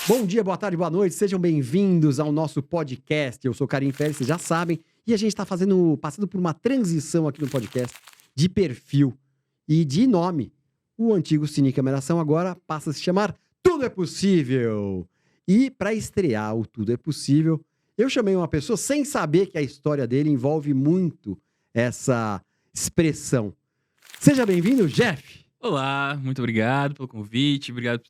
Bom dia, boa tarde, boa noite, sejam bem-vindos ao nosso podcast. Eu sou Karim Félix, vocês já sabem, e a gente está passando por uma transição aqui no podcast de perfil e de nome. O antigo Cine Cameração agora passa a se chamar Tudo é Possível. E para estrear o Tudo é Possível, eu chamei uma pessoa sem saber que a história dele envolve muito essa expressão. Seja bem-vindo, Jeff. Olá, muito obrigado pelo convite, obrigado,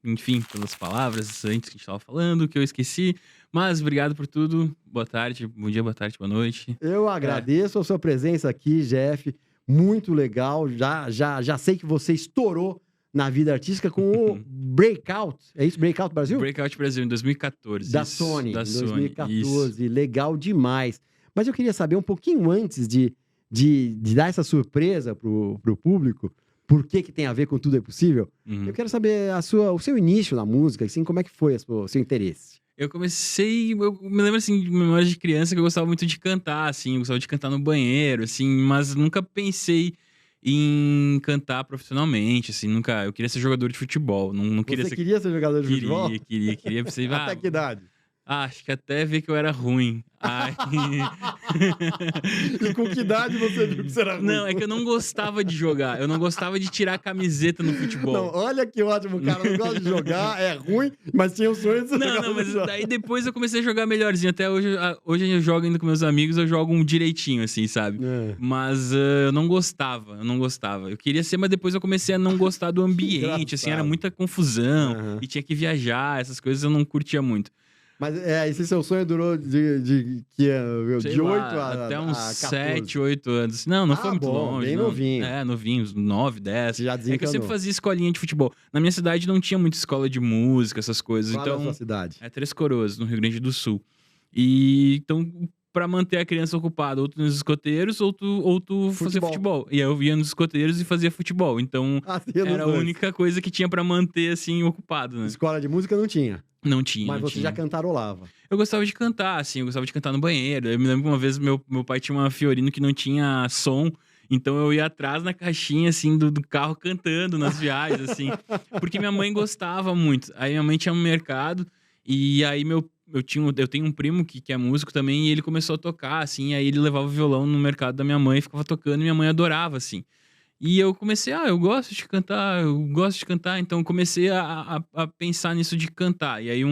enfim, pelas palavras antes que a gente estava falando, que eu esqueci, mas obrigado por tudo. Boa tarde, bom dia, boa tarde, boa noite. Eu agradeço a sua presença aqui, Jeff. Muito legal. Já sei que você estourou na vida artística com o Breakout. É isso? Breakout Brasil? Breakout Brasil em 2014. Da isso, Sony, da em Sony, 2014. isso. Legal demais. Mas eu queria saber um pouquinho antes de dar essa surpresa pro público, por que tem a ver com Tudo é Possível. Uhum. Eu quero saber o seu início na música, assim, como é que foi o seu interesse? Eu me lembro assim, de memórias de criança que eu gostava muito de cantar, assim, eu gostava de cantar no banheiro, assim, mas nunca pensei em cantar profissionalmente, assim, eu queria ser jogador de futebol, não queria Você ser... queria ser jogador de futebol? Queria ser... Até que idade? Acho que até ver que eu era ruim. Aí... E com que idade você viu que você era ruim? Não, é que eu não gostava de jogar. Eu não gostava de tirar a camiseta no futebol. Não, olha que ótimo, cara. Não gosta de jogar, é ruim, mas tinha o sonho de ser Não, jogador mas de futebol. daí depois eu comecei a jogar melhorzinho. Até hoje eu jogo ainda com meus amigos, eu jogo um direitinho, assim, sabe? É. Mas eu não gostava. Eu queria ser, mas depois eu comecei a não gostar do ambiente, assim, era muita confusão. Aham. E tinha que viajar, essas coisas eu não curtia muito. Mas esse seu sonho durou de 8 até uns 14. 7, 8 anos. Não foi muito bom, longe. bem não. novinho. É, novinho, uns 9, 10. Você já É que eu sempre desencanou. fazia escolinha de futebol. Na minha cidade não tinha muita escola de música, essas coisas. Qual é a Então, sua cidade? é Três Coroas, no Rio Grande do Sul. E então, pra manter a criança ocupada, ou tu nos escoteiros, ou tu fazia futebol. E aí eu ia nos escoteiros e fazia futebol. Então, Hacía dos era a dois. única coisa que tinha pra manter, assim, ocupado, né? Escola de música não tinha, Não tinha, mas não você tinha. já cantarolava. Eu gostava de cantar, assim, eu gostava de cantar no banheiro. Eu me lembro que uma vez meu pai tinha uma Fiorino que não tinha som, então eu ia atrás na caixinha, assim, do carro cantando nas viagens, assim, porque minha mãe gostava muito. Aí minha mãe tinha um mercado, e aí eu tenho um primo que é músico também, e ele começou a tocar, assim, aí ele levava o violão no mercado da minha mãe, ficava tocando, e minha mãe adorava, assim. E eu comecei, eu gosto de cantar, então eu comecei a pensar nisso de cantar. E aí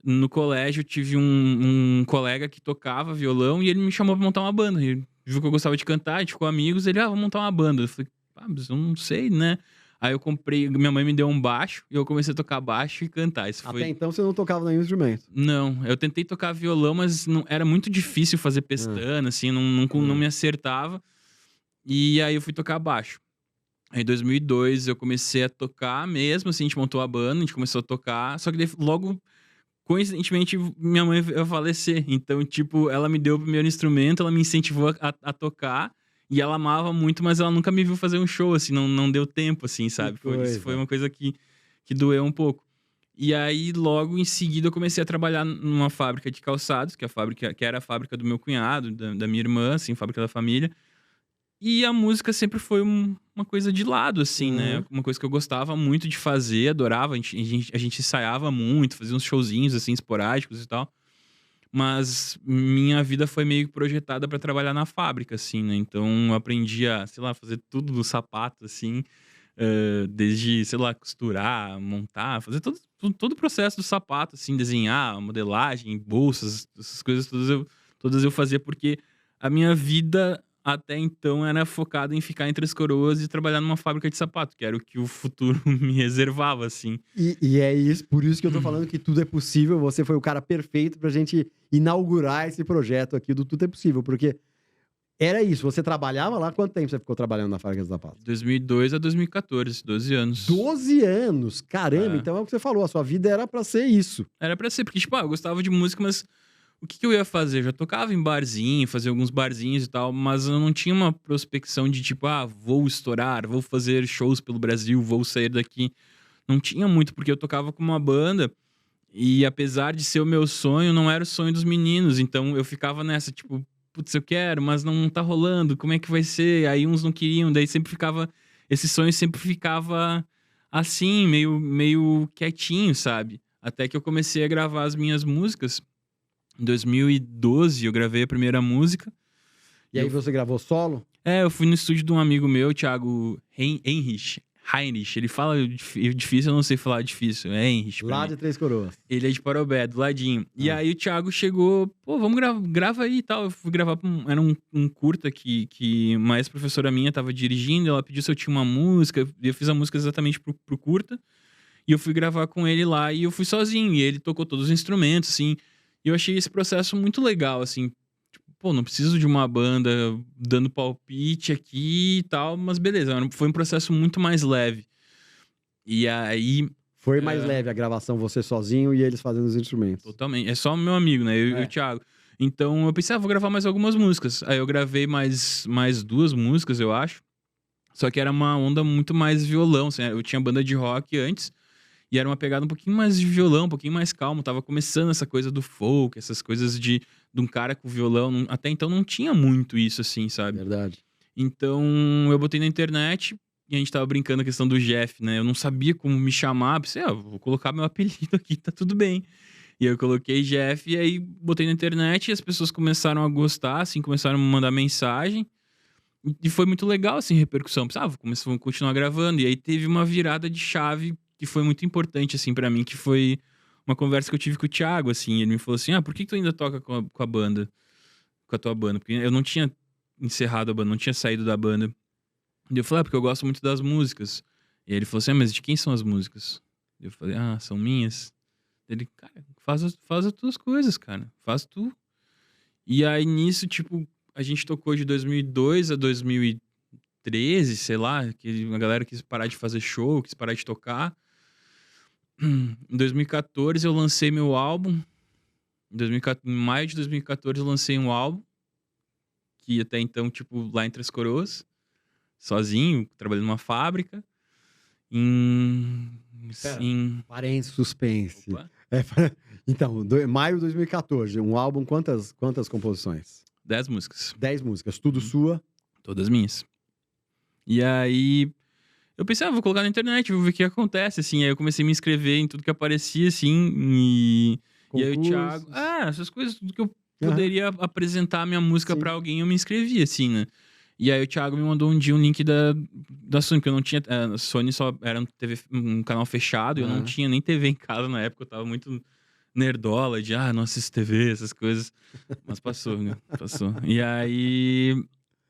no colégio, eu tive um colega que tocava violão e ele me chamou pra montar uma banda. Ele viu que eu gostava de cantar, a gente ficou amigos. Ele, vamos montar uma banda. Eu falei, mas eu não sei, né? Aí eu comprei, minha mãe me deu um baixo e eu comecei a tocar baixo e cantar. Isso foi... Até então você não tocava nenhum instrumento. Não, eu tentei tocar violão, mas era muito difícil fazer pestana, assim, não me acertava. E aí eu fui tocar baixo. Aí em 2002 eu comecei a tocar mesmo, assim, a gente montou a banda, a gente começou a tocar, só que daí, logo, coincidentemente, minha mãe veio a falecer. Então, tipo, ela me deu o primeiro instrumento, ela me incentivou a tocar, e ela amava muito, mas ela nunca me viu fazer um show, assim, não deu tempo, assim, sabe? Isso foi uma coisa que doeu um pouco. E aí, logo em seguida, eu comecei a trabalhar numa fábrica de calçados, que era a fábrica do meu cunhado, da minha irmã, assim, fábrica da família. E a música sempre foi uma coisa de lado, assim, né? Uma coisa que eu gostava muito de fazer, adorava. A gente ensaiava muito, fazia uns showzinhos, assim, esporádicos e tal. Mas minha vida foi meio que projetada pra trabalhar na fábrica, assim, né? Então eu aprendi a, sei lá, fazer tudo do sapato, assim. Desde, sei lá, costurar, montar, fazer todo o processo do sapato, assim, desenhar, modelagem, bolsas, essas coisas todas eu fazia porque a minha vida até então era focada em ficar entre as coroas e trabalhar numa fábrica de sapato, que era o que o futuro me reservava, assim. E é isso, por isso que eu tô falando que tudo é possível. Você foi o cara perfeito pra gente inaugurar esse projeto aqui do Tudo é Possível, porque era isso. Você trabalhava lá? Quanto tempo você ficou trabalhando na fábrica de sapatos? 2002 a 2014, 12 anos. 12 anos! Caramba, então é o que você falou, a sua vida era pra ser isso. Era pra ser, porque, tipo, eu gostava de música, mas o que eu ia fazer? Eu já tocava em barzinho, fazia alguns barzinhos e tal, mas eu não tinha uma prospecção de, tipo, vou estourar, vou fazer shows pelo Brasil, vou sair daqui. Não tinha muito, porque eu tocava com uma banda e, apesar de ser o meu sonho, não era o sonho dos meninos. Então eu ficava nessa, tipo, putz, eu quero, mas não tá rolando, como é que vai ser? Aí uns não queriam, daí sempre ficava... Esse sonho sempre ficava assim, meio quietinho, sabe? Até que eu comecei a gravar as minhas músicas. Em 2012 eu gravei a primeira música. E aí você gravou solo? Eu fui no estúdio de um amigo meu, Thiago Heinrich. Ele fala difícil, eu não sei falar difícil. É Heinrich. Lá de Três Coroas. Ele é de Parobé, do ladinho. E aí o Thiago chegou, pô, vamos grava aí e tal. Eu fui gravar, era um curta que uma ex-professora minha tava dirigindo, ela pediu se eu tinha uma música, e eu fiz a música exatamente pro curta. E eu fui gravar com ele lá, e eu fui sozinho, e ele tocou todos os instrumentos, assim. E eu achei esse processo muito legal, assim. Pô, não preciso de uma banda dando palpite aqui e tal, mas beleza, foi um processo muito mais leve. E aí... Foi mais leve a gravação, você sozinho e eles fazendo os instrumentos. Totalmente. É só o meu amigo, né? Eu e o Thiago. Então eu pensei, vou gravar mais algumas músicas. Aí eu gravei mais 2 músicas, eu acho. Só que era uma onda muito mais violão, assim. Eu tinha banda de rock antes. E era uma pegada um pouquinho mais de violão, um pouquinho mais calmo. Tava começando essa coisa do folk, essas coisas de um cara com violão. Até então não tinha muito isso, assim, sabe? Verdade. Então eu botei na internet e a gente tava brincando a questão do Jeff, né? Eu não sabia como me chamar. Pensei, vou colocar meu apelido aqui, tá tudo bem. E aí eu coloquei Jeff e aí botei na internet e as pessoas começaram a gostar, assim, começaram a me mandar mensagem. E foi muito legal, assim, a repercussão. Pensei, vou continuar gravando. E aí teve uma virada de chave que foi muito importante, assim, pra mim, que foi uma conversa que eu tive com o Thiago, assim. Ele me falou assim, por que tu ainda toca com a banda? Com a tua banda? Porque eu não tinha encerrado a banda, não tinha saído da banda. E eu falei, porque eu gosto muito das músicas. E aí ele falou assim, mas de quem são as músicas? Eu falei, são minhas. Ele, cara, faz as tuas coisas, cara. Faz tu. E aí nisso, tipo, a gente tocou de 2002 a 2013, sei lá, que a galera quis parar de fazer show, quis parar de tocar. Em 2014 eu lancei meu álbum. Em maio de 2014 eu lancei um álbum. Que até então, tipo, lá em Três Coroas. Sozinho, trabalhando numa fábrica. Parênteses, suspense. Opa. Então, maio de 2014, um álbum, quantas composições? 10 músicas. 10 músicas, tudo sua? Todas minhas. E aí, eu pensei, vou colocar na internet, vou ver o que acontece, assim. Aí eu comecei a me inscrever em tudo que aparecia, assim, e aí o Thiago... essas coisas, tudo que eu poderia apresentar a minha música pra alguém, eu me inscrevi, assim, né? E aí o Thiago me mandou um dia um link da Sony, que eu não tinha... A Sony só era um canal fechado, eu não tinha nem TV em casa na época, eu tava muito nerdola, de não assisto TV, essas coisas. Mas passou, né? Passou. E aí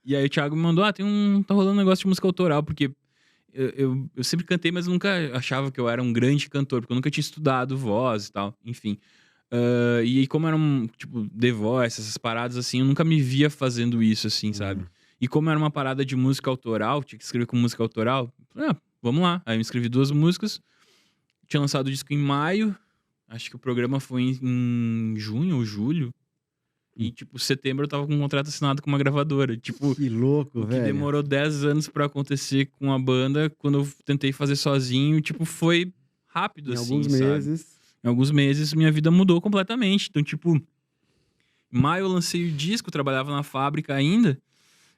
o Thiago me mandou, tá rolando um negócio de música autoral, porque eu sempre cantei, mas eu nunca achava que eu era um grande cantor, porque eu nunca tinha estudado voz e tal, enfim. E aí, como era tipo, The Voice, essas paradas, assim, eu nunca me via fazendo isso, assim, sabe? E como era uma parada de música autoral, tinha que escrever com música autoral, vamos lá. Aí eu escrevi 2 músicas, tinha lançado o disco em maio, acho que o programa foi em junho ou julho, e, tipo, setembro eu tava com um contrato assinado com uma gravadora. Tipo, que louco, velho. O que demorou 10 anos pra acontecer com a banda, quando eu tentei fazer sozinho, tipo, foi rápido, assim, alguns meses. Em alguns meses, minha vida mudou completamente. Então, tipo, em maio eu lancei o disco, trabalhava na fábrica ainda.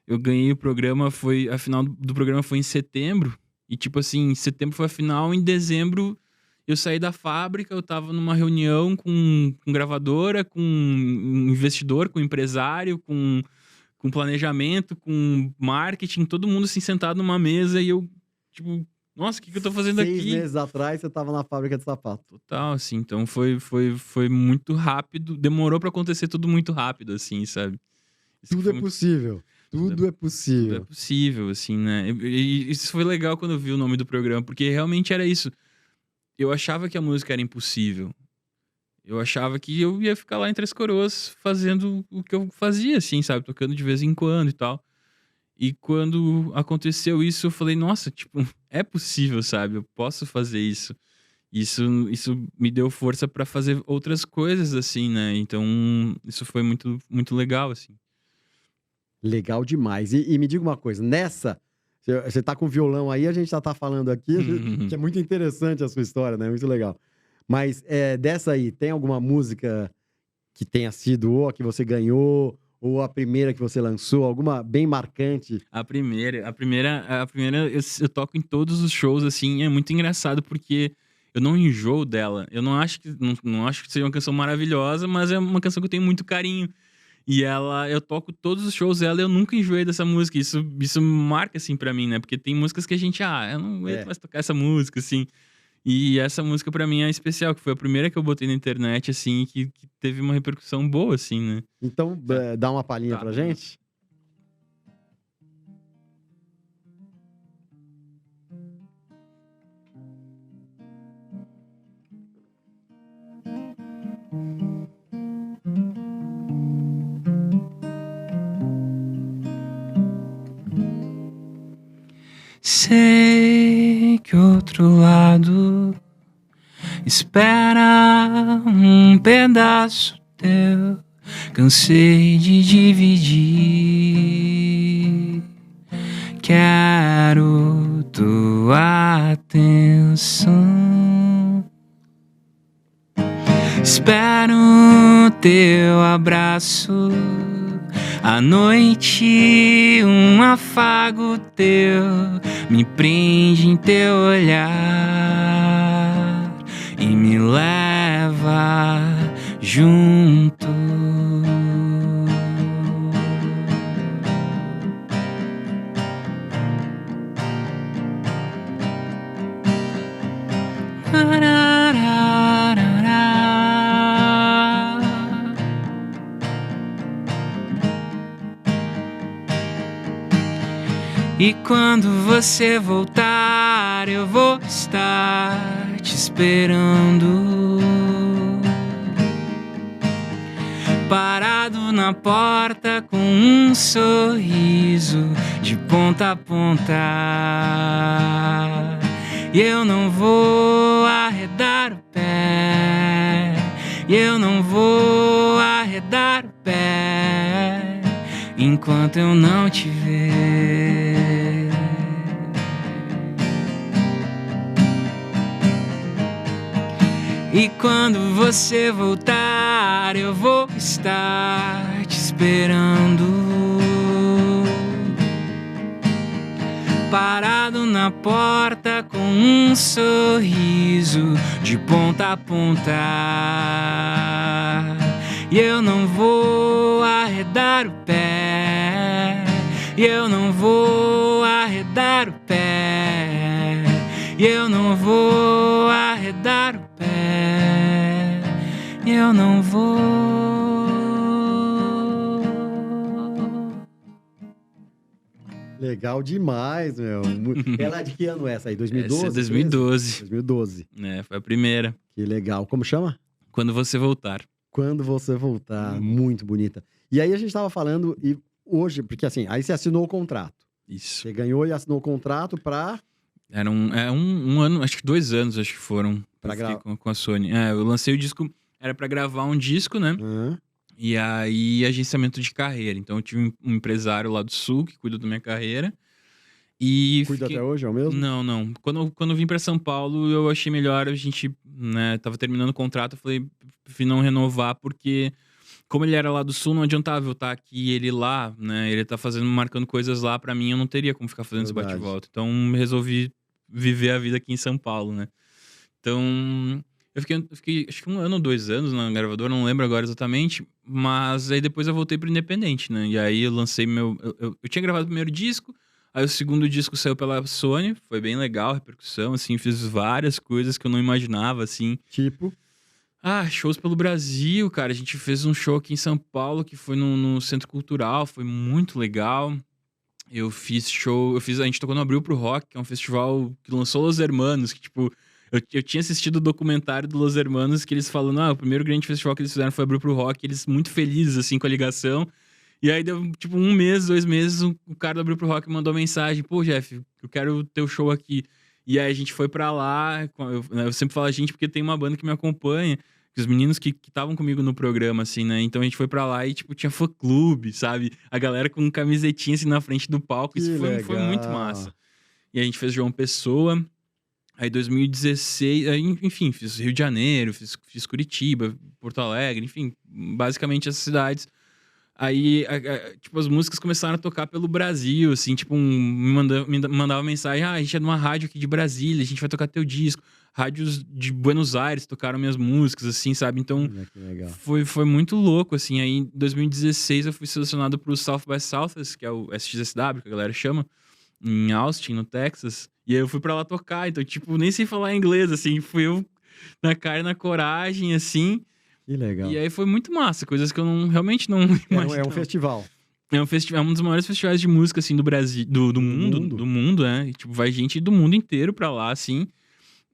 Eu ganhei o programa, a final do programa foi em setembro. E, tipo assim, em setembro foi a final, em dezembro eu saí da fábrica, eu tava numa reunião com gravadora, com investidor, com empresário, com planejamento, com marketing, todo mundo assim sentado numa mesa e eu, tipo, nossa, o que eu tô fazendo aqui? 6 meses atrás você tava na fábrica de sapato. Total, assim, então foi muito rápido, demorou pra acontecer tudo muito rápido, assim, sabe? Tudo é possível. Tudo é possível. Tudo é possível, assim, né? E isso foi legal quando eu vi o nome do programa, porque realmente era isso. Eu achava que a música era impossível. Eu achava que eu ia ficar lá em Três Coroas fazendo o que eu fazia, assim, sabe? Tocando de vez em quando e tal. E quando aconteceu isso, eu falei, nossa, tipo, é possível, sabe? Eu posso fazer isso. Isso me deu força pra fazer outras coisas, assim, né? Então, isso foi muito, muito legal, assim. Legal demais. E me diga uma coisa, você tá com violão aí, a gente já tá falando aqui, que é muito interessante a sua história, né? Muito legal. Mas dessa aí, tem alguma música que tenha sido ou a que você ganhou, ou a primeira que você lançou, alguma bem marcante? A primeira eu toco em todos os shows, assim, é muito engraçado, porque eu não enjoo dela. Eu não acho não acho que seja uma canção maravilhosa, mas é uma canção que eu tenho muito carinho. E eu toco todos os shows dela e eu nunca enjoei dessa música. Isso marca, assim, pra mim, né? Porque tem músicas que a gente, eu não aguento mais tocar essa música, assim. E essa música pra mim é especial, que foi a primeira que eu botei na internet, assim, que teve uma repercussão boa, assim, né? Então, dá uma palhinha Tá. pra gente? Sei que outro lado espera um pedaço teu. Cansei de dividir. Quero tua atenção. Espero teu abraço. À noite, um afago teu me prende em teu olhar e me leva junto. E quando você voltar, eu vou estar te esperando. Parado na porta com um sorriso de ponta a ponta. E eu não vou arredar o pé. E eu não vou arredar o pé enquanto eu não te ver. E quando você voltar, eu vou estar te esperando. Parado na porta com um sorriso de ponta a ponta. E eu não vou arredar o pé. E eu não vou arredar o pé. E eu não vou arredar o pé. Eu não vou. Legal demais, meu. Ela é de que ano essa aí? 2012? Essa é 2012. 2012. Foi a primeira. Que legal. Como chama? Quando Você Voltar. Quando Você Voltar. Muito bonita. E aí a gente tava falando, e hoje, porque assim, aí você assinou o contrato. Isso. Você ganhou e assinou o contrato pra... Era um ano, acho que 2 anos, acho que foram. Pra gravar. Com a Sony. Eu lancei o disco, era pra gravar um disco, né? E aí, agenciamento de carreira. Então, eu tive um empresário lá do Sul que cuida da minha carreira. E Cuida até hoje, é o mesmo? Não. Quando eu vim pra São Paulo, eu achei melhor a gente, né? Tava terminando o contrato, eu falei, preferi não renovar, porque como ele era lá do Sul, não adiantava eu estar aqui e ele lá, né? Ele tá marcando coisas lá pra mim, eu não teria como ficar fazendo esse Verdade. bate-volta. Então, resolvi viver a vida aqui em São Paulo, né? Então, eu fiquei acho que 1 ano ou 2 anos na gravadora, não lembro agora exatamente, mas aí depois eu voltei pro independente, né? E aí eu lancei eu tinha gravado o primeiro disco, aí o segundo disco saiu pela Sony, foi bem legal a repercussão, assim, fiz várias coisas que eu não imaginava, assim. Tipo? Shows pelo Brasil, cara. A gente fez um show aqui em São Paulo, que foi no Centro Cultural, foi muito legal. A gente tocou no Abril pro Rock, que é um festival que lançou Los Hermanos, que tipo, eu tinha assistido o documentário do Los Hermanos, que eles falando, o primeiro grande festival que eles fizeram foi Abril pro Rock, eles muito felizes, assim, com a ligação. E aí deu, tipo, 1 mês, 2 meses, o cara do Abril pro Rock mandou mensagem, pô, Jeff, eu quero o teu show aqui. E aí a gente foi pra lá, eu sempre falo a gente porque tem uma banda que me acompanha, os meninos que estavam comigo no programa, assim, né? Então a gente foi pra lá e, tipo, tinha fã-clube, sabe? A galera com camisetinha, assim, na frente do palco. Isso foi muito massa. E a gente fez João Pessoa. Aí 2016, enfim, fiz Rio de Janeiro, fiz Curitiba, Porto Alegre, enfim, basicamente essas cidades. Aí, tipo, as músicas começaram a tocar pelo Brasil, assim, tipo, me mandava mensagem, a gente é numa rádio aqui de Brasília, a gente vai tocar teu disco. Rádios de Buenos Aires tocaram minhas músicas, assim, sabe? Então, Que legal. foi muito louco, assim. Aí, em 2016, eu fui selecionado pro South by Southwest, que é o SXSW, que a galera chama, em Austin, no Texas. E aí eu fui pra lá tocar, então, tipo, nem sei falar inglês, assim, fui eu na cara e na coragem, assim. Que legal. E aí foi muito massa, coisas que eu realmente não É imaginava. um festival. É um festival, é um dos maiores festivais de música, assim, do Brasil, do mundo, né? E, tipo, vai gente do mundo inteiro pra lá, assim.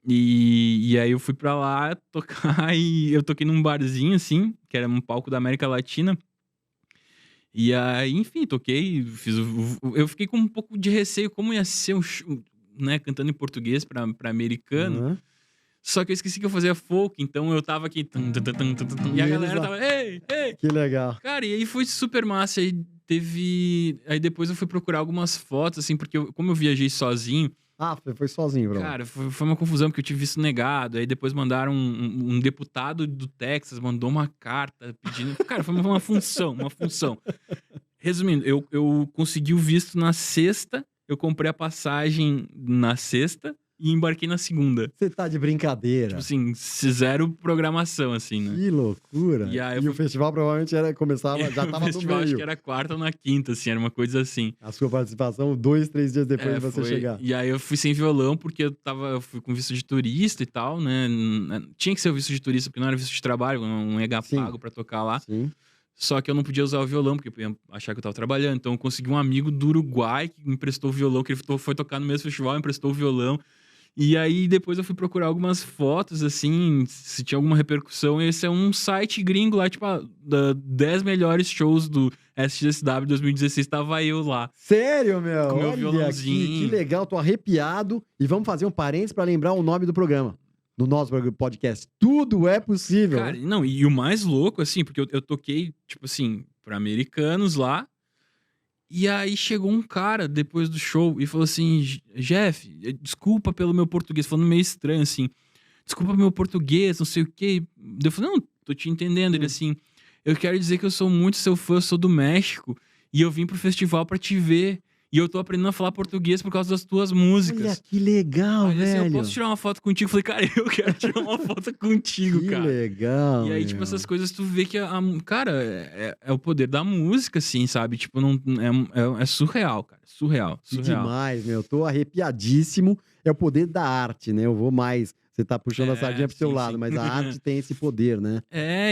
E aí eu fui pra lá tocar e eu toquei num barzinho, assim, que era um palco da América Latina. E aí, enfim, toquei, eu fiquei com um pouco de receio, como ia ser um show, né, cantando em português pra americano. Uhum. Só que eu esqueci que eu fazia folk, então eu tava aqui. E a galera tava, ei, ei! Que legal. Cara, e aí foi super massa. Aí depois eu fui procurar algumas fotos, assim, porque como eu viajei sozinho. Ah, você foi sozinho, bro. Cara, foi uma confusão, porque eu tive visto negado. Aí depois mandaram um deputado do Texas, mandou uma carta pedindo. Cara, foi uma função. Resumindo, eu consegui o visto na sexta, eu comprei a passagem na sexta e embarquei na segunda. Você tá de brincadeira. Tipo assim, zero programação, assim, né? Que loucura. E aí o festival provavelmente começava, já tava o no festival, meio. acho que era quarta ou na quinta, assim, era uma coisa assim. A sua participação 2, 3 dias depois de você chegar. E aí eu fui sem violão, porque eu fui com visto de turista e tal, né? Tinha que ser o visto de turista, porque não era visto de trabalho, não ia pago pra tocar lá. Sim. Só que eu não podia usar o violão, porque eu ia achar que eu tava trabalhando. Então eu consegui um amigo do Uruguai que me emprestou o violão, que ele foi tocar no mesmo festival, emprestou o violão. E aí depois eu fui procurar algumas fotos, assim, se tinha alguma repercussão. Esse é um site gringo lá, tipo, 10 melhores shows do SXSW 2016, tava eu lá. Sério, meu? Com meu Olha violãozinho. que legal, tô arrepiado. E vamos fazer um parênteses pra lembrar o nome do programa. Do nosso podcast. Tudo é possível. Cara, não, e o mais louco, assim, porque eu toquei, tipo assim, pra americanos lá. E aí chegou um cara depois do show e falou assim: Jeff, desculpa pelo meu português, falando meio estranho assim. Desculpa pelo meu português, não sei o quê. Eu falei: não, tô te entendendo. Ele assim: eu quero dizer que eu sou muito seu fã, eu sou do México e eu vim pro festival pra te ver. E eu tô aprendendo a falar português por causa das tuas músicas. Olha que legal, Aí, velho. assim, eu posso tirar uma foto contigo? Eu falei: cara, eu quero tirar uma foto contigo, que cara. Que legal. E aí, tipo, essas coisas tu vê que, cara, é o poder da música, assim, sabe? Tipo, não, é surreal, cara. Surreal. Que demais, meu. Tô arrepiadíssimo. É o poder da arte, né? Eu vou mais. Você tá puxando a sardinha pro seu lado, mas a arte tem esse poder, né?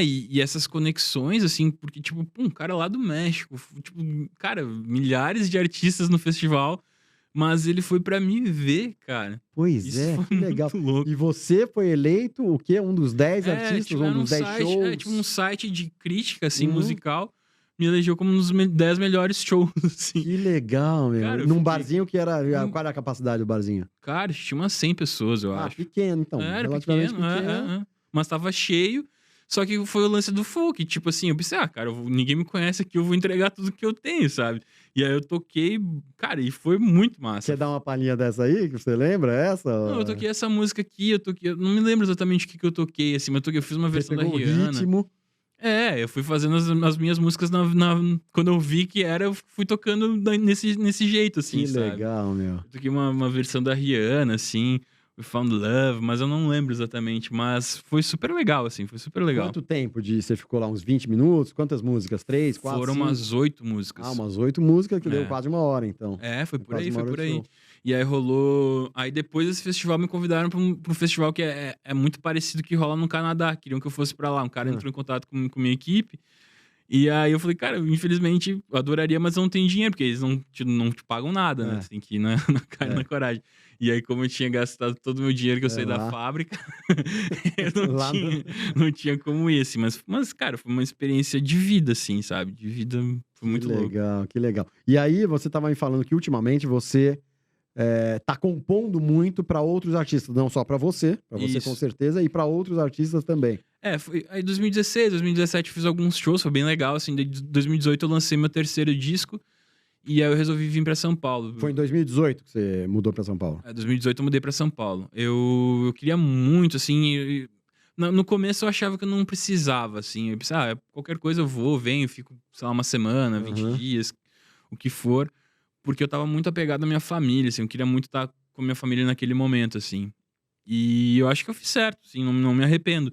E essas conexões, assim, porque, tipo, um cara lá do México, tipo, cara, milhares de artistas no festival, mas ele foi pra me ver, cara. Pois Isso é, foi que legal. muito louco. E você foi eleito o quê? Um dos 10 artistas, tipo, um dos 10 site, shows? tipo um site de crítica, assim, musical, me elegeu como um dos 10 melhores shows, assim. Que legal, meu. Cara, Num barzinho que era... Qual era a capacidade do barzinho? Cara, tinha umas 100 pessoas, eu acho. Pequeno, então. Era relativamente pequeno. Mas tava cheio. Só que foi o lance do folk. Tipo assim, eu pensei, cara, ninguém me conhece aqui, eu vou entregar tudo que eu tenho, sabe? E aí eu toquei, cara, e foi muito massa. Quer dar uma palhinha dessa aí, que você lembra essa? Não, eu toquei essa música aqui, eu não me lembro exatamente o que eu toquei, assim, mas eu fiz uma versão da Rihanna. O ritmo. Eu fui fazendo as minhas músicas quando eu vi que era, eu fui tocando nesse jeito, assim, que sabe? Que legal, meu. Eu toquei uma versão da Rihanna, assim, We Found Love, mas eu não lembro exatamente, mas foi super legal, assim, foi super legal. Quanto tempo você ficou lá? Uns 20 minutos? Quantas músicas? 3, 4, Foram 5? umas 8 músicas. Umas 8 músicas, que deu quase 1 hora, então. Foi por aí, foi por aí. Show. E aí rolou... Aí depois desse festival me convidaram pra um festival que é muito parecido que rola no Canadá. Queriam que eu fosse pra lá. Um cara entrou em contato com minha equipe. E aí eu falei, cara, infelizmente, eu adoraria, mas não tem dinheiro, porque eles não te pagam nada, né? Você tem que ir na cara e na coragem. E aí, como eu tinha gastado todo o meu dinheiro que eu saí da fábrica, eu não tinha como ir, assim. Mas, cara, foi uma experiência de vida, assim, sabe? De vida, foi muito louco. Que legal. E aí, você tava me falando que ultimamente você tá compondo muito pra outros artistas, não só pra você com certeza, e pra outros artistas também. Foi aí 2016, 2017 eu fiz alguns shows, foi bem legal, assim, em 2018 eu lancei meu 3º disco, e aí eu resolvi vir pra São Paulo. Foi em 2018 que você mudou pra São Paulo? 2018 eu mudei pra São Paulo. Eu queria muito, assim, No começo eu achava que eu não precisava, assim. Eu pensava, qualquer coisa eu vou, venho, fico, sei lá, uma semana, 20 Aham. dias, o que for. Porque eu tava muito apegado à minha família, assim. Eu queria muito estar com a minha família naquele momento, assim. E eu acho que eu fiz certo, assim, não me arrependo.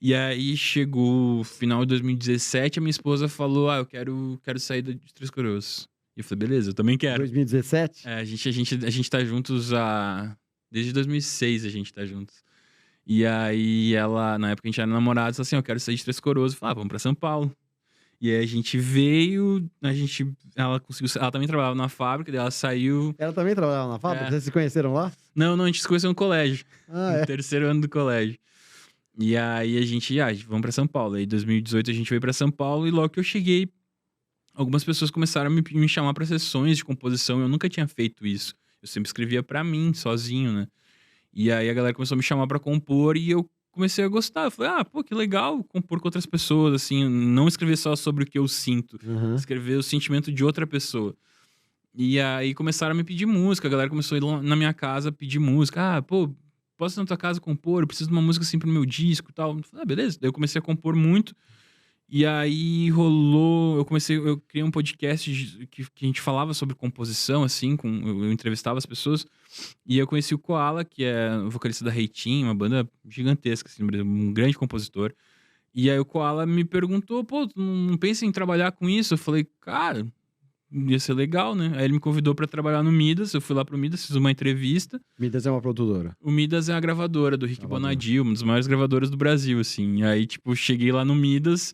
E aí chegou o final de 2017, a minha esposa falou: eu quero sair de Três Coroas. E eu falei, beleza, eu também quero. 2017? A gente tá juntos desde 2006 a gente tá juntos. E aí ela, na época a gente era namorado, falou assim: eu quero sair de Três Coroas. Eu falei, vamos pra São Paulo. E aí a gente veio, ela conseguiu, ela também trabalhava na fábrica, daí ela saiu. Ela também trabalhava na fábrica? É. Vocês se conheceram lá? Não, a gente se conheceu no colégio, Ah, no é. terceiro ano do colégio. E aí a gente vamos pra São Paulo. Aí em 2018 a gente veio pra São Paulo e logo que eu cheguei, algumas pessoas começaram a me chamar pra sessões de composição. Eu nunca tinha feito isso. Eu sempre escrevia pra mim, sozinho, né? E aí a galera começou a me chamar pra compor e eu comecei a gostar. Eu falei, pô, que legal compor com outras pessoas, assim, não escrever só sobre o que eu sinto, Uhum. escrever o sentimento de outra pessoa. E aí começaram a me pedir música, a galera começou a ir lá na minha casa pedir música. Pô, posso ir na tua casa compor? Eu preciso de uma música assim pro meu disco e tal. Eu falei, beleza. Daí eu comecei a compor muito. E aí rolou. Eu criei um podcast que a gente falava sobre composição, assim, eu entrevistava as pessoas. E eu conheci o Koala, que é o vocalista da Reitinho, uma banda gigantesca, assim, no Brasil, um grande compositor. E aí o Koala me perguntou, pô, tu não pensa em trabalhar com isso? Eu falei, cara, ia ser legal, né? Aí ele me convidou pra trabalhar no Midas, eu fui lá pro Midas, fiz uma entrevista. Midas é uma produtora. O Midas é a gravadora do Rick Gravadora. Bonadio, uma das maiores gravadoras do Brasil, assim. E aí, tipo, cheguei lá no Midas,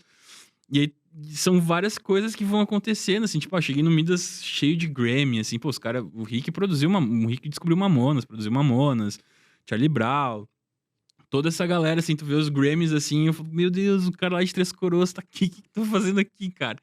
e aí são várias coisas que vão acontecendo, assim. Tipo, cheguei no Midas cheio de Grammy, assim. Pô, os caras... O Rick descobriu Mamonas, produziu Mamonas, Charlie Brown. Toda essa galera, assim, tu vê os Grammys, assim, eu falo, meu Deus, o cara lá de Três Coroas tá aqui, o que tô fazendo aqui, cara?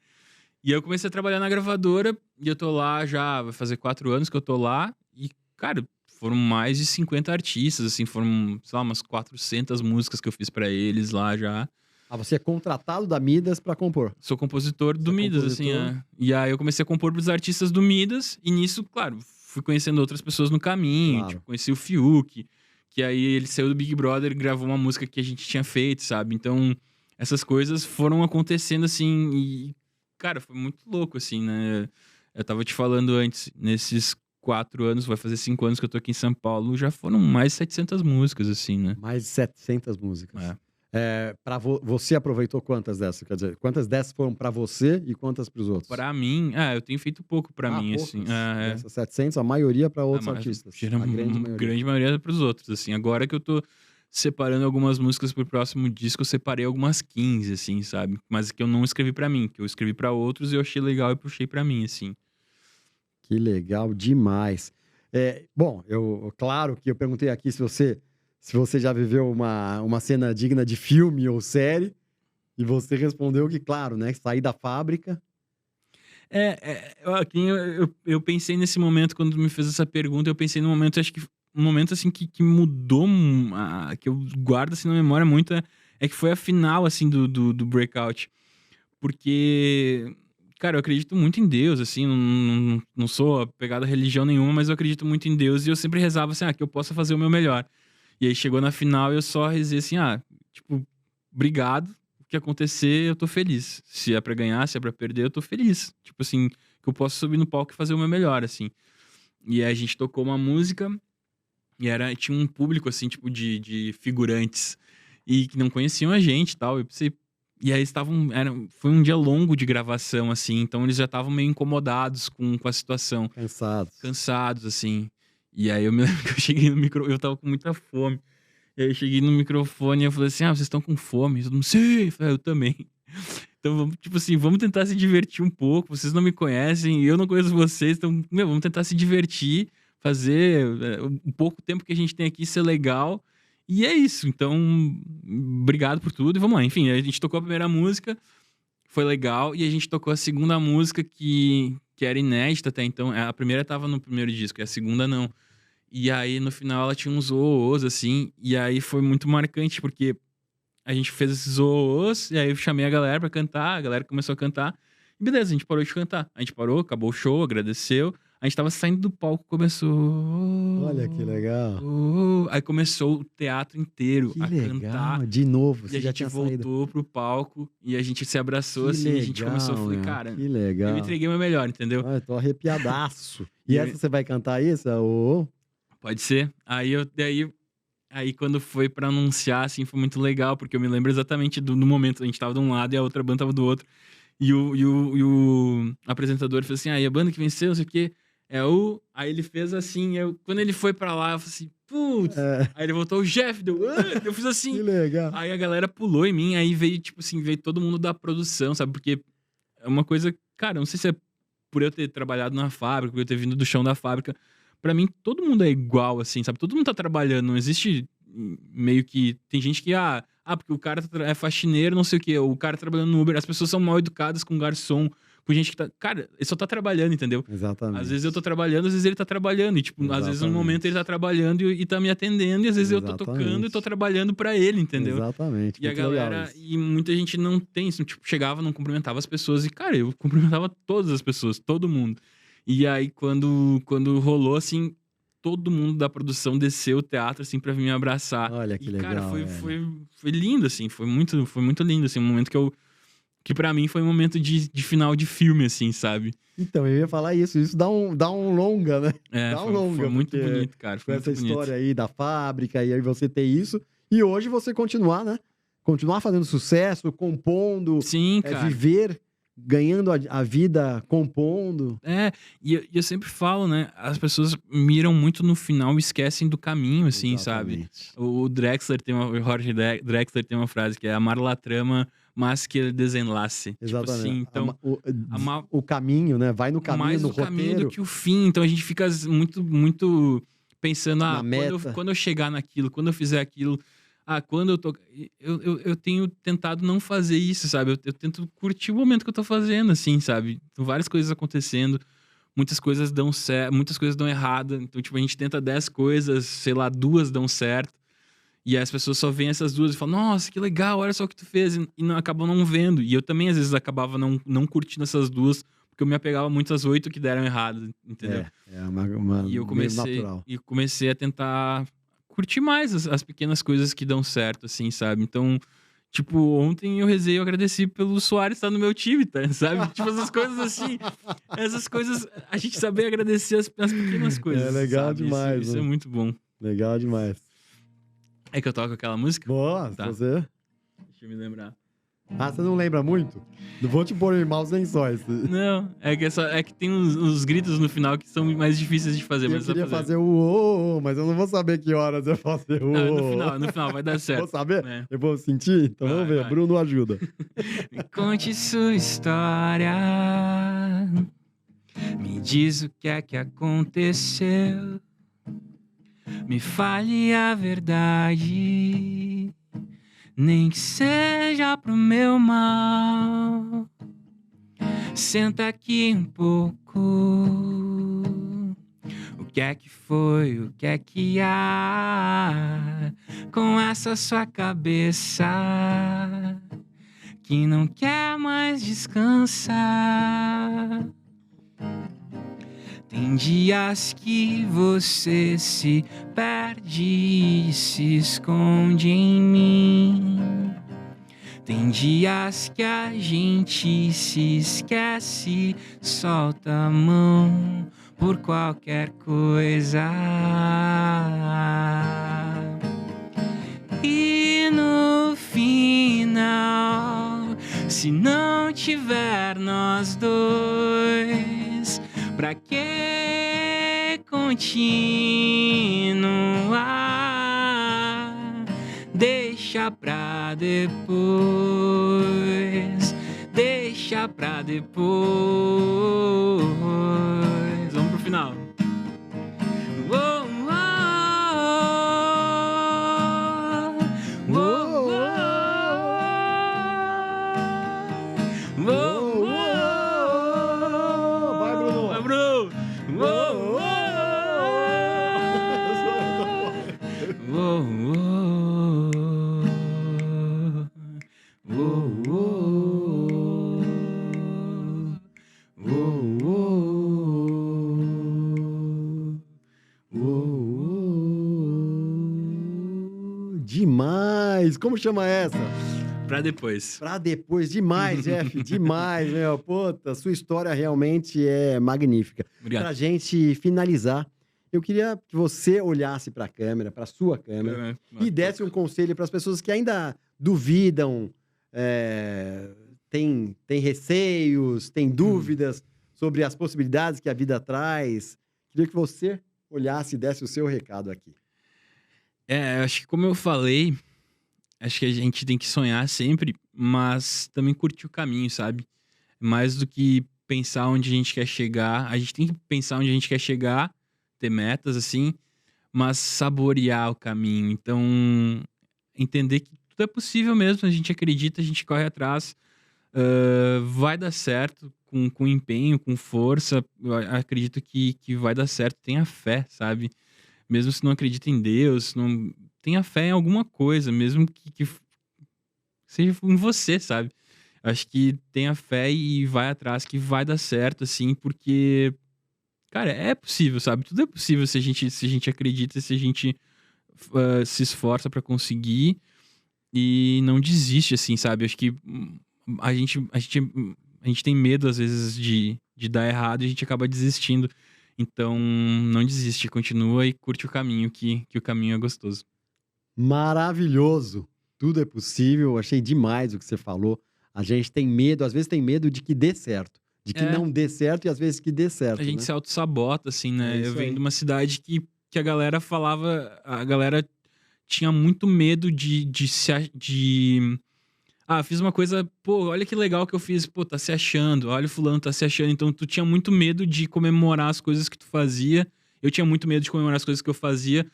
E aí eu comecei a trabalhar na gravadora, e eu tô lá já, vai fazer 4 anos que eu tô lá, e, cara, foram mais de 50 artistas, assim, foram, sei lá, umas 400 músicas que eu fiz pra eles lá já. Você é contratado da Midas pra compor. Sou compositor do Você é Midas, compositor? assim, E aí eu comecei a compor pros artistas do Midas, e nisso, claro, fui conhecendo outras pessoas no caminho, Claro. tipo, conheci o Fiuk, que aí ele saiu do Big Brother e gravou uma música que a gente tinha feito, sabe? Então, essas coisas foram acontecendo, assim, e, cara, foi muito louco, assim, né? Eu tava te falando antes, nesses 4 anos, vai fazer 5 anos que eu tô aqui em São Paulo, já foram mais de 700 músicas, assim, né? Mais de 700 músicas. É. Você aproveitou quantas dessas? Quer dizer, quantas dessas foram pra você e quantas pros outros? Pra mim, eu tenho feito pouco pra mim, poucas. assim. Dessas 700, a maioria pra outros Mas artistas. tira A grande maioria. grande maioria pros outros, assim. Agora que eu tô separando algumas músicas pro próximo disco, eu separei algumas 15, assim, sabe? Mas que eu não escrevi pra mim, que eu escrevi pra outros e eu achei legal e puxei pra mim, assim. Que legal demais. Bom, claro que eu perguntei aqui se você já viveu uma cena digna de filme ou série, e você respondeu que, claro, né? Sair da fábrica. Eu pensei nesse momento, quando tu me fez essa pergunta, eu pensei no momento, acho que um momento, assim, que mudou, que eu guardo, assim, na memória muito, é que foi a final, assim, do Breakout. Porque, cara, eu acredito muito em Deus, assim, não sou apegado a religião nenhuma, mas eu acredito muito em Deus e eu sempre rezava assim, que eu possa fazer o meu melhor. E aí chegou na final e eu só rezei assim, tipo, obrigado, o que acontecer eu tô feliz. Se é pra ganhar, se é pra perder, eu tô feliz. Tipo assim, que eu possa subir no palco e fazer o meu melhor, assim. E aí a gente tocou uma música e tinha um público, assim, tipo, de figurantes e que não conheciam a gente e tal. Eu pensei, e aí foi um dia longo de gravação, assim, então eles já estavam meio incomodados com a situação. Cansados, assim. E aí eu me lembro que eu cheguei no microfone, eu tava com muita fome. E aí eu cheguei no microfone e eu falei assim, vocês estão com fome? Todo mundo, sim! Eu falei, eu também. Então, vamos tentar se divertir um pouco. Vocês não me conhecem, eu não conheço vocês, então, vamos tentar se divertir, fazer um pouco tempo que a gente tem aqui ser legal. E é isso. Então, obrigado por tudo e vamos lá. Enfim, a gente tocou a primeira música, foi legal, e a gente tocou a segunda música que era inédita até então. A primeira tava no primeiro disco, e a segunda não. E aí, no final, ela tinha uns ô-ô-ô, assim, e aí foi muito marcante, porque a gente fez esses ô-ô-ô, e aí eu chamei a galera pra cantar, a galera começou a cantar, e beleza, a gente parou de cantar. A gente parou, acabou o show, agradeceu, A gente tava saindo do palco, começou... Olha que legal. Aí começou o teatro inteiro Que a legal. cantar. De novo, E você a já gente tinha saído. voltou pro palco e a gente se abraçou, Que assim, e a gente começou, eu falei, meu, cara, que eu legal. me entreguei o meu melhor, entendeu? Ah, eu tô arrepiadaço. E E eu- essa você vai cantar isso? Pode ser. Aí quando foi pra anunciar, assim, foi muito legal, porque eu me lembro exatamente do momento. A gente tava de um lado e a outra banda tava do outro. E o apresentador fez assim, aí a banda que venceu, não sei o quê, é o... Aí ele fez assim, quando ele foi pra lá, eu falei assim, putz! É, Aí ele voltou, o Jeff, eu fiz que assim. legal. Aí a galera pulou em mim, aí veio, tipo assim, veio todo mundo da produção, sabe? Porque é uma coisa, cara, não sei se é por eu ter trabalhado na fábrica, por eu ter vindo do chão da fábrica. Pra mim, todo mundo é igual, assim, sabe? Todo mundo tá trabalhando, não existe meio que... Tem gente que, porque o cara é faxineiro, não sei o quê, ou o cara trabalhando no Uber, as pessoas são mal educadas com garçom, com gente que tá... Cara, ele só tá trabalhando, entendeu? Exatamente. Às vezes eu tô trabalhando, às vezes ele tá trabalhando. E, tipo, às vezes no Exatamente. momento ele tá trabalhando e tá me atendendo, e às vezes eu tô tocando e tô Exatamente. trabalhando pra ele, entendeu? Exatamente. E a Muito legal galera, isso. e muita gente não tem isso, tipo, chegava, não cumprimentava as pessoas, e cara, eu cumprimentava todas as pessoas, todo mundo. E aí, quando rolou, assim, todo mundo da produção desceu o teatro, assim, pra vir me abraçar. Olha que E, legal, cara, velho. foi lindo, assim, foi muito lindo, assim, um momento que pra mim foi um momento de final de filme, assim, sabe? Então, eu ia falar isso. Isso dá um longa, né? É, Dá um foi longa, muito porque bonito, cara, com foi essa muito bonito. história aí da fábrica, e aí você ter isso. E hoje você continuar, né? Continuar fazendo sucesso, compondo, Sim, cara. viver, ganhando a vida compondo. É, e eu sempre falo, né? As pessoas miram muito no final e esquecem do caminho, assim, sabe? Exatamente. O Drexler o Jorge Drexler tem uma frase que é amar la trama, mas que ele desenlace. Tipo Exatamente. assim, então, amar O caminho, né? Vai no caminho, mais no o caminho roteiro. do que o fim. Então a gente fica muito pensando, Na meta. quando eu chegar naquilo, quando eu fizer aquilo, quando eu tô. Eu tenho tentado não fazer isso, sabe? Eu tento curtir o momento que eu tô fazendo, assim, sabe? Tem várias coisas acontecendo, muitas coisas dão certo, muitas coisas dão errado. Então, tipo, a gente tenta 10 coisas, sei lá, 2 dão certo. E aí as pessoas só veem essas 2 e falam, nossa, que legal, olha só o que tu fez. E não, acabam não vendo. E eu também, às vezes, acabava não curtindo essas 2, porque eu me apegava muito às 8 que deram errado, entendeu? É uma E eu meio natural. comecei a tentar curtir mais as pequenas coisas que dão certo, assim, sabe? Então, tipo, ontem eu rezei e eu agradeci pelo Soares estar no meu time, tá? Sabe? Tipo, essas coisas assim. Essas coisas, a gente saber agradecer as pequenas coisas. É legal sabe? demais, Isso né? é muito bom. Legal demais. É que eu toco aquela música? Boa, Tá. você... Deixa eu me lembrar. você não lembra muito? Não vou te pôr em maus lençóis. Não, é que tem uns gritos no final que são mais difíceis de fazer, Eu mas queria dá pra fazer o mas eu não vou saber que horas eu fazer o Não, no final vai dar certo. Vou saber? É. Eu vou sentir? Então Vai, vamos ver. vai. Bruno ajuda. Me conte sua história. Me diz o que é que aconteceu. Me fale a verdade, nem que seja pro meu mal. Senta aqui um pouco. O que é que foi? O que é que há com essa sua cabeça que não quer mais descansar? Tem dias que você se perde e se esconde em mim. Tem dias que a gente se esquece, solta a mão por qualquer coisa. E no final, se não tiver nós dois, pra que continuar? Deixa pra depois, deixa pra depois. Vamos pro final. Vai, Bruno. Vai, Bruno. Demais! Como chama essa? Pra depois. Pra depois. Demais, Jeff. Demais, meu. Puta, sua história realmente é magnífica. Obrigado. Pra gente finalizar, eu queria que você olhasse pra câmera, pra sua câmera, e desse um conselho para as pessoas que ainda duvidam, tem receios, tem dúvidas sobre as possibilidades que a vida traz. Queria que você olhasse e desse o seu recado aqui. Acho que como eu falei, acho que a gente tem que sonhar sempre, mas também curtir o caminho, sabe? Mais do que pensar onde a gente quer chegar, a gente tem que pensar onde a gente quer chegar, ter metas, assim, mas saborear o caminho. Então, entender que tudo é possível mesmo, a gente acredita, a gente corre atrás, vai dar certo com empenho, com força. Eu acredito que vai dar certo, tenha fé, sabe? Mesmo se não acredita em Deus, não tenha fé em alguma coisa, mesmo que seja em você, sabe? Acho que tenha fé e vai atrás que vai dar certo, assim, porque, cara, é possível, sabe? Tudo é possível se a gente acredita, se a gente se esforça pra conseguir e não desiste, assim, sabe? Acho que a gente tem medo, às vezes, de dar errado e a gente acaba desistindo. Então, não desiste, continua e curte o caminho, que o caminho é gostoso. Maravilhoso! Tudo é possível. Achei demais o que você falou. A gente tem medo, às vezes tem medo de que dê certo. De que não dê certo e às vezes que dê certo. A gente se auto-sabota, assim, né? Eu venho de uma cidade que a galera falava... A galera tinha muito medo de fiz uma coisa, pô, olha que legal que eu fiz, pô, tá se achando, olha o fulano tá se achando. Então tu tinha muito medo de comemorar as coisas que tu fazia. Eu tinha muito medo de comemorar as coisas que eu fazia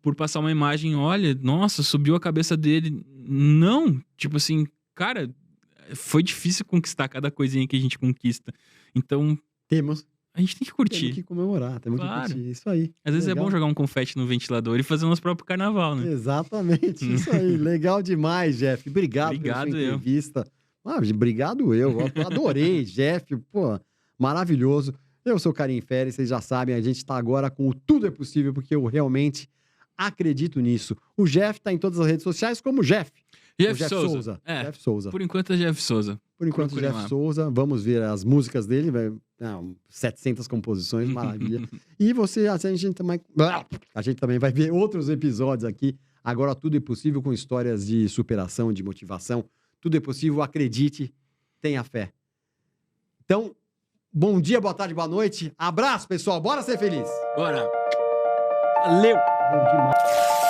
por passar uma imagem, olha, nossa, subiu a cabeça dele. Não, tipo assim, cara, foi difícil conquistar cada coisinha que a gente conquista. Então, a gente tem que curtir. Temos que comemorar, temos que curtir. Isso aí. Às vezes legal. É bom jogar um confete no ventilador e fazer o nosso próprio carnaval, né? Exatamente, isso aí. Legal demais, Jeff. Obrigado pela sua entrevista. Obrigado eu. Adorei, Jeff. Pô, maravilhoso. Eu sou o Karim Ferri, vocês já sabem, a gente está agora com o Tudo é Possível, porque eu realmente acredito nisso. O Jeff está em todas as redes sociais como Jeff. Jeff Souza. Jeff Souza. Por enquanto é Jeff Souza. Por enquanto, Jeff Souza. Vamos ver as músicas dele. 700 composições, maravilha. E a gente também vai ver outros episódios aqui. Agora tudo é possível com histórias de superação, de motivação. Tudo é possível, acredite, tenha fé. Então, bom dia, boa tarde, boa noite. Abraço, pessoal. Bora ser feliz. Bora. Valeu. Bom demais.